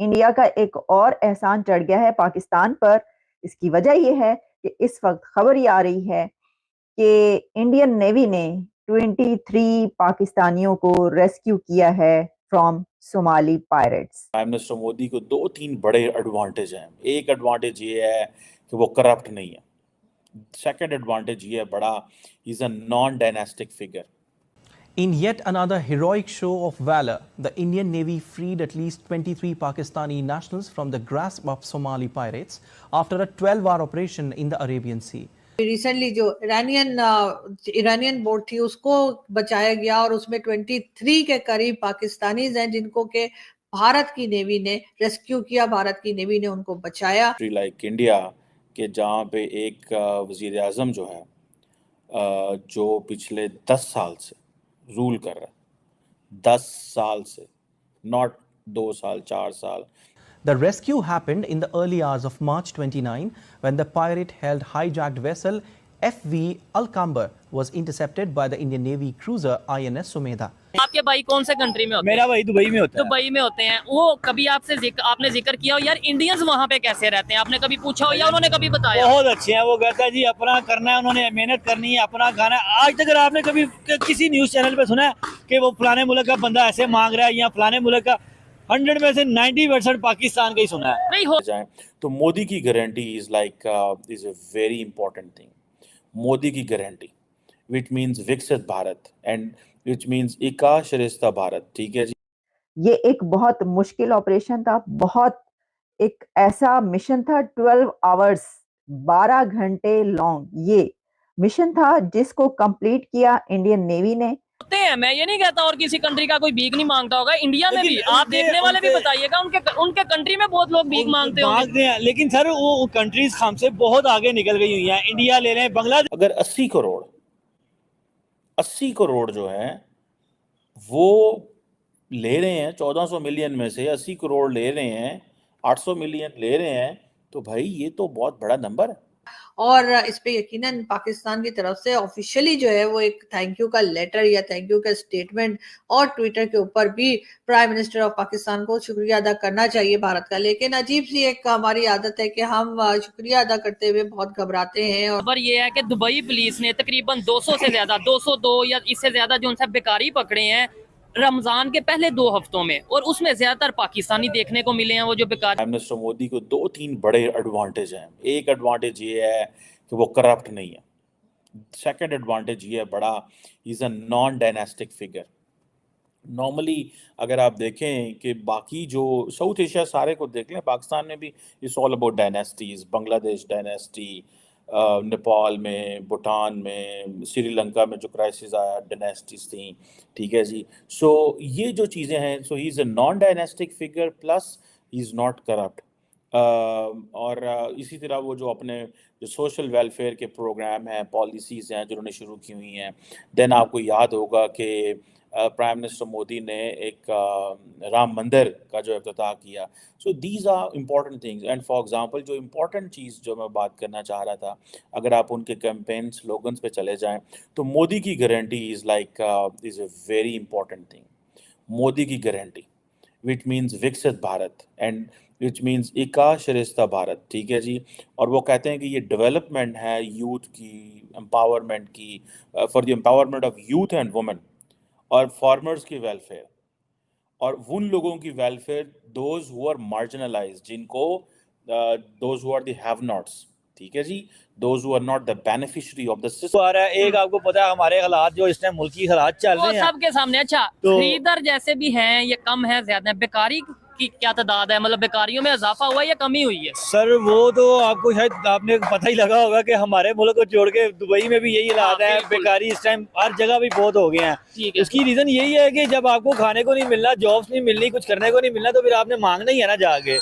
India का एक और एहसान चढ़ गया है पाकिस्तान पर। इसकी वजह यह है कि इस वक्त खबर ये आ रही है कि इंडियन नेवी ने 23 पाकिस्तानियों को रेस्क्यू किया है from Somali pirates. Prime minister Modi को दो तीन बड़े एडवांटेज हैं। एक एडवांटेज ये है कि वो करप्ट नहीं है। सेकंड एडवांटेज ये है बड़ा, is a non dynastic figure. In yet another heroic show of valor, the Indian Navy freed at least 23 Pakistani nationals from the grasp of Somali pirates after a 12-hour operation in the Arabian Sea. Recently जो Iranian boat थी उसको बचाया गया और उसमें 23 के करीब Pakistanis हैं जिनको के भारत की नेवी ने रेस्क्यू किया, भारत की नेवी ने उनको बचाया। लाइक इंडिया के जहाँ पे एक वजीर आजम जो है जो पिछले 10 साल से रूल कर रहा है, 10 साल से, नॉट 2 साल 4 साल। The rescue happened in the early hours of March 29 when the pirate-held hijacked vessel FV Alcamber was intercepted by the Indian Navy cruiser INS Sumedha. आपके भाई कौन से कंट्री में होते हैं? मेरा भाई दुबई में होता है। दुबई में होते हैं। वो कभी आपने जिक्र किया हो यार इंडियंस वहाँ पे कैसे रहते हैं? आपने कभी पूछा हो या उन्होंने कभी बताया? बहुत अच्छे हैं। वो कहता है जी अपना करना है, उन्होंने मेहनत करनी है, अपना खाना है। आज तक अगर आपने कभी किसी न्यूज चैनल पे सुना है कि वो फलाने मुल्क का बंदा ऐसे मांग रहा है या फलाने मुल्क का, 100 में से 90% पाकिस्तान का ही सुना है। नहीं हो जाए तो मोदी की guarantee is is a very important thing. Modi की गारंटी विच मीन्स विकसित भारत एंड विच मीन्स इका शरिस्ता भारत। ठीक है जी। ये एक बहुत मुश्किल ऑपरेशन था, बहुत एक ऐसा मिशन था, 12 आवर्स 12 घंटे लॉन्ग ये मिशन था जिसको कंप्लीट किया इंडियन नेवी ने। होते हैं, मैं ये नहीं कहता और किसी कंट्री का कोई भीख नहीं मांगता होगा, इंडिया में भी आप देखने वाले भी बताइएगा उनके कंट्री में बहुत लोग भीख मांगते होंगे। लेकिन सर वो कंट्रीज हमसे बहुत आगे निकल गई हुई हैं। इंडिया ले लें, बांग्लादेश। अगर 80 करोड़ जो है वो ले रहे हैं, 1400 मिलियन में से 80 करोड़ ले रहे हैं, 800 मिलियन ले रहे हैं, तो भाई ये तो बहुत बड़ा नंबर है। और इस पे यकीनन पाकिस्तान की तरफ से ऑफिशियली जो है वो एक थैंक यू का लेटर या थैंक यू का स्टेटमेंट और ट्विटर के ऊपर भी प्राइम मिनिस्टर ऑफ पाकिस्तान को शुक्रिया अदा करना चाहिए भारत का। लेकिन अजीब सी एक हमारी आदत है कि हम शुक्रिया अदा करते हुए बहुत घबराते हैं। और खबर ये है कि दुबई पुलिस ने तकरीबन 200 से ज्यादा 202 या इससे ज्यादा जो उनसे बेकारी पकड़े हैं रमजान के पहले 2 हफ्तों में, और उसमें ज्यादातर पाकिस्तानी देखने को मिले हैं वो जो बेकार। प्राइम मिनिस्टर मोदी को 2-3 बड़े एडवांटेज हैं। एक एडवांटेज ये है कि वो करप्ट नहीं है। सेकंड एडवांटेज ये है बड़ा, is a non dynastic figure. Normally अगर आप देखें कि बाकी जो साउथ एशिया सारे को देख लें, पाकिस्तान में भी it's all about dynasties. Bangladesh dynasty, Nepal में, भूटान में, श्रीलंका में जो क्राइसिस आया डायनेस्टीज थी। ठीक है जी। सो ये जो चीज़ें हैं, so he is a non dynastic figure plus he is not corrupt. और इसी तरह वो जो अपने जो सोशल वेलफेयर के प्रोग्राम हैं, पॉलिसीज़ हैं जो उन्होंने शुरू की हुई हैं। देन आपको याद होगा कि प्राइम मिनिस्टर मोदी ने एक राम मंदिर का जो इफ्तिताह किया। So these are important things. And for example जो इम्पॉर्टेंट चीज़ जो मैं बात करना चाह रहा था, अगर आप उनके कैंपेन स्लोगन्स पे चले जाएं तो मोदी की guarantee is is a very important thing. Modi की गारंटी विच मीन्स विकसित भारत एंड विच मीन्स इका शरिस्ता भारत। ठीक है जी। और वो कहते हैं कि ये डेवलपमेंट है यूथ की, एम्पावरमेंट की, for the empowerment of youth and women, और फार्मर्स की वेलफेयर, और उन लोगों की welfare those who are marginalized, जिनको those who are the have nots. ठीक है जी। Those who are not the beneficiary of the system. एक आपको पता है हमारे हालात जो इस टाइम मुल्की हालात चल रहे हैं सबके सामने। अच्छा, खरीदार जैसे भी हैं, ये कम है ज्यादा है? बेकारी की क्या तादाद है? मतलब बेकारियों में इजाफा हुआ है या कमी हुई है? सर वो तो आपको शायद आपने पता ही लगा होगा कि हमारे मुल्क को छोड़ के दुबई में भी यही हालात है। बेकारी इस टाइम हर जगह भी बहुत हो गए हैं। उसकी रीजन यही है कि जब आपको खाने को नहीं मिलना, जॉब्स नहीं मिलनी, कुछ करने को नहीं मिलना, तो फिर आपने मांगना ही है ना जाके।